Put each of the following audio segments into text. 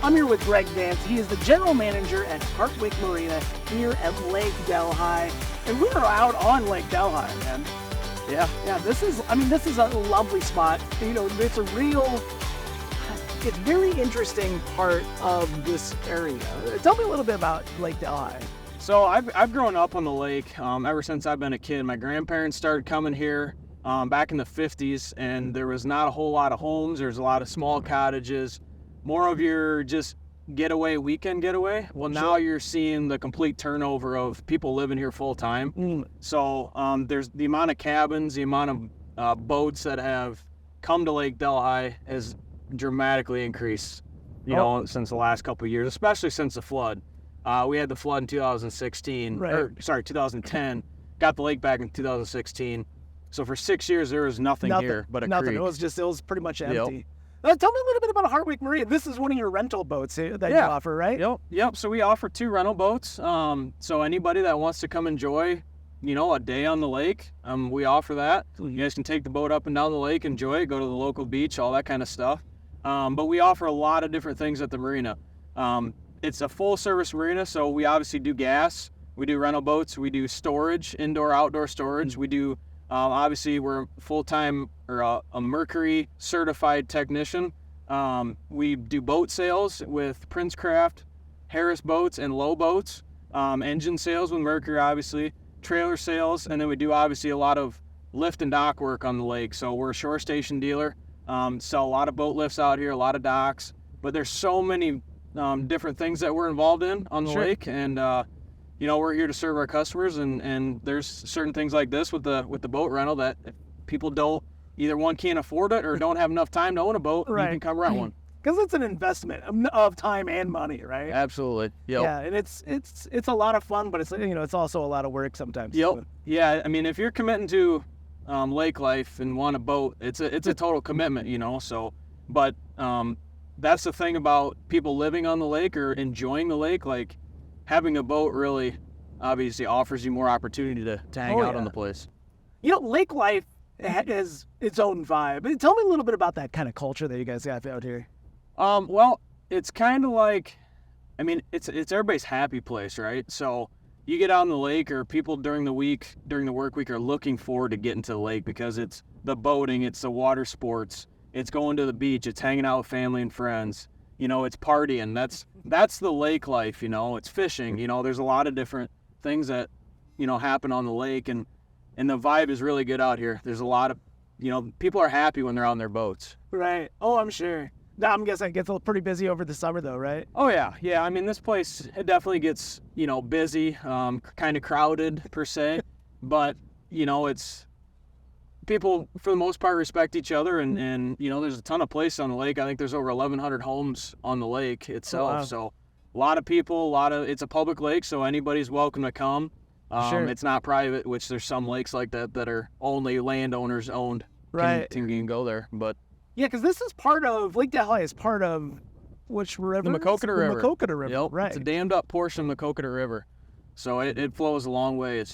I'm here with Greg Vance. He is the general manager at Hartwick Marina here at Lake Delhi. And we are out on Lake Delhi, man. Yeah, this is a lovely spot. You know, it's very interesting part of this area. Tell me a little bit about Lake Delhi. So I've grown up on the lake ever since I've been a kid. My grandparents started coming here back in the 50s, and there was not a whole lot of homes. There's a lot of small cottages, more of your just weekend getaway. Well, now you're seeing the complete turnover of people living here full time. So there's the amount of cabins, the amount of boats that have come to Lake Delhi has dramatically increased, since the last couple of years, especially since the flood. We had the flood in 2016, 2010, got the lake back in 2016. So for 6 years, there was nothing here but a creek. It was pretty much empty. Tell me a little bit about Hartwick Marina. This is one of your rental boats that you offer, right? Yep. So we offer 2 rental boats. So anybody that wants to come enjoy, a day on the lake, we offer that. You guys can take the boat up and down the lake, enjoy it, go to the local beach, all that kind of stuff. But we offer a lot of different things at the marina. It's a full-service marina, so we obviously do gas. We do rental boats. We do storage, indoor, outdoor storage. We do, obviously, we're full-time or a Mercury certified technician. We do boat sales with Princecraft, Harris boats, and Low boats. Engine sales with Mercury, obviously. Trailer sales, and then we do, obviously, a lot of lift and dock work on the lake. So we're a shore station dealer. Sell a lot of boat lifts out here, a lot of docks. But there's so many different things that we're involved in on the lake, and we're here to serve our customers, and there's certain things like this with the boat rental that if people can't afford it or don't have enough time to own a boat, you can come rent one. Because it's an investment of time and money, right? Absolutely. Yep. Yeah, and it's a lot of fun, but it's also a lot of work sometimes. Yep. Yeah, I mean, if you're committing to lake life and want a boat, it's a total commitment, so, but that's the thing about people living on the lake or enjoying the lake. Like, having a boat really obviously offers you more opportunity to hang out on the place. Lake life has its own vibe. Tell me a little bit about that kind of culture that you guys got out here. Well, it's kind of like, it's everybody's happy place, right? So you get out on the lake, or people during the work week are looking forward to getting to the lake because it's the boating, it's the water sports, it's going to the beach, it's hanging out with family and friends, it's partying. That's the lake life, it's fishing, there's a lot of different things that, happen on the lake, and the vibe is really good out here. There's a lot of, people are happy when they're on their boats. Right. Oh, I'm sure. Now, I'm guessing it gets pretty busy over the summer though, right? Oh yeah. Yeah. This place, it definitely gets, busy, kind of crowded per se, but it's, people for the most part respect each other, and there's a ton of places on the lake. I think there's over 1,100 homes on the lake itself. Oh, wow. So a lot of people, it's a public lake, so anybody's welcome to come. It's not private, which there's some lakes like that are only landowners owned. Right. Can go there, but. Yeah, because this is Lake Delhi is part of which river? The Maquoketa River. The Maquoketa River, yep. right. It's a dammed up portion of the Maquoketa River. So it flows a long way.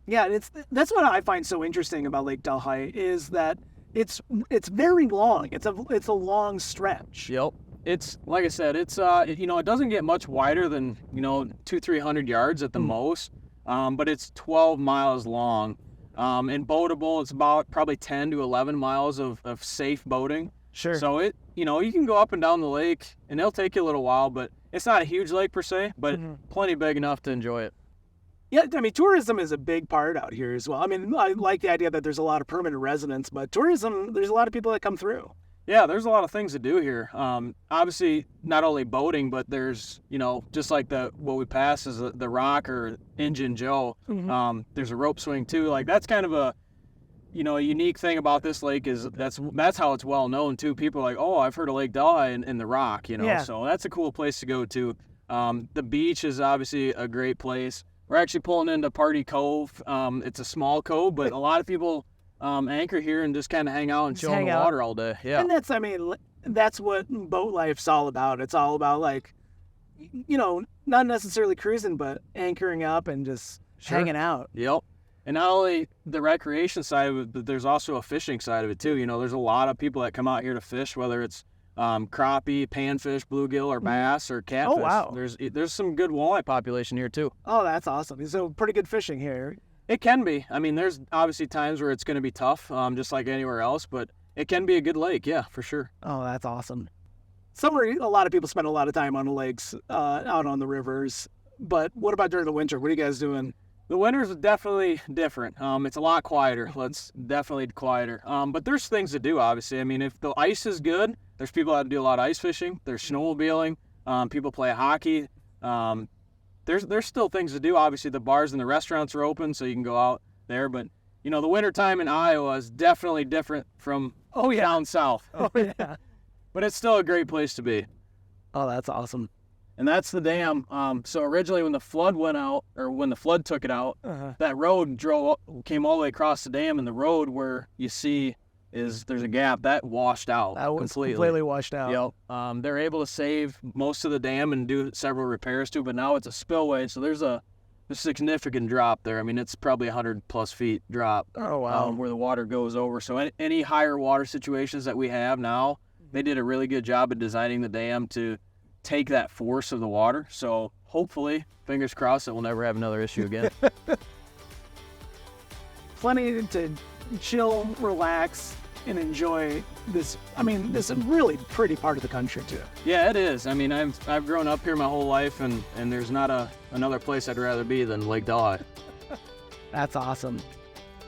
Yeah, that's what I find so interesting about Lake Delhi is that it's very long. It's a long stretch. Yep. It's like I said, it's it doesn't get much wider than 200-300 yards at the most, but it's 12 miles long. And boatable, it's about probably 10 to 11 miles of safe boating. Sure. So you can go up and down the lake, and it'll take you a little while, but it's not a huge lake per se, but plenty big enough to enjoy it. Yeah, tourism is a big part out here as well. I like the idea that there's a lot of permanent residents, but tourism, there's a lot of people that come through. Yeah, there's a lot of things to do here. Obviously, not only boating, but there's, just like what we pass is the Rock or Injun Joe. There's a rope swing too. Like, that's kind of a unique thing about this lake is that's how it's well known too. People are like, oh, I've heard of Lake Delhi and the Rock, Yeah. So that's a cool place to go to. The beach is obviously a great place. We're actually pulling into Party Cove. It's a small cove, but a lot of people anchor here and just kind of hang out and chill in the water all day. Yeah. And that's what boat life's all about. It's all about, like, not necessarily cruising, but anchoring up and just hanging out. Yep. And not only the recreation side of it, but there's also a fishing side of it too. There's a lot of people that come out here to fish, whether it's crappie, panfish, bluegill, or bass, or catfish. Oh, wow. There's some good walleye population here too. Oh, that's awesome. So pretty good fishing here. It can be. I mean, there's obviously times where it's going to be tough, just like anywhere else, but it can be a good lake, yeah, for sure. Oh, that's awesome. Summer, a lot of people spend a lot of time on the lakes, out on the rivers. But what about during the winter? What are you guys doing? The winter's definitely different. It's a lot quieter. It's definitely quieter. But there's things to do, obviously. I mean, if the ice is good, there's people that do a lot of ice fishing. There's snowmobiling. People play hockey. There's still things to do. Obviously, the bars and the restaurants are open, so you can go out there. But, the wintertime in Iowa is definitely different from down south. Oh, yeah. But it's still a great place to be. Oh, that's awesome. And that's the dam. So originally when the flood went out, or when the flood took it out, that road came all the way across the dam, and the road where you see there's a gap, that washed out That was completely washed out. Yep. They're able to save most of the dam and do several repairs to, but now it's a spillway, so there's a significant drop there. I mean, it's probably 100+ feet drop. Oh, wow. Where the water goes over. So any higher water situations that we have now, they did a really good job of designing the dam to take that force of the water. So hopefully, fingers crossed, that we'll never have another issue again. Plenty to chill, relax, and enjoy this. I mean, this is a really pretty part of the country too. Yeah, it is. I mean, I've grown up here my whole life, and there's not another place I'd rather be than Lake Delhi. That's awesome.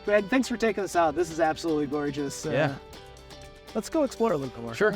Greg, thanks for taking us out. This is absolutely gorgeous. Yeah. Let's go explore a little more. Sure.